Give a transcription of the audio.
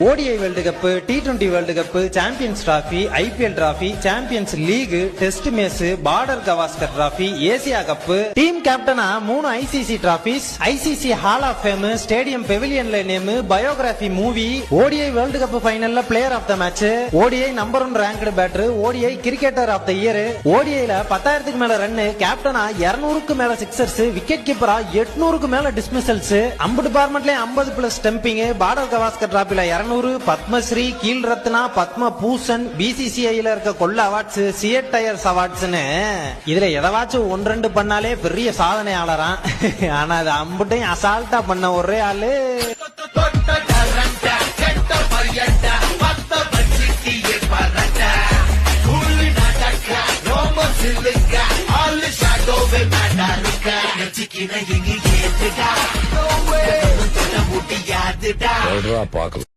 ODI world cup, T20 world cup, champions trophy, IPL trophy, champions league, test match, Border Gavaskar trophy, Asia cup, team கேப்டனா 3 ICC trophies, ICC hall of fame, stadium பெவிலியன்ல name, biography movie, ODI world cup ஃபைனல்ல player of the match, ODI number 1 ranked batter, ODI cricketer of the year, ODIல 10,000க்கு மேல run, கேப்டனா 200க்கு மேல sixers, wicket கீப்பரா 800க்கு மேல dismissals, அம்பு டிபார்ட்மெண்ட்ல 50+ ஸ்டம்பிங், பார்டர் கவாஸ்கர் டிராபில 200, பத்மஸ்ரீ, கீல் ரத்னா, பத்ம பூஷன், BCCIல இருக்க கொள்ள அவார்ட்ஸ், சியட் டயர்ஸ் அவார்ட்ஸ்னு இதுல எதவாச்சும் 1-2 பண்ணாலே பெரிய சாதனையாளரா. ஆனா அது அம்புட்டையும் அசால்ட்டா பண்ண ஒரே ஆளு பாக்கலாம்.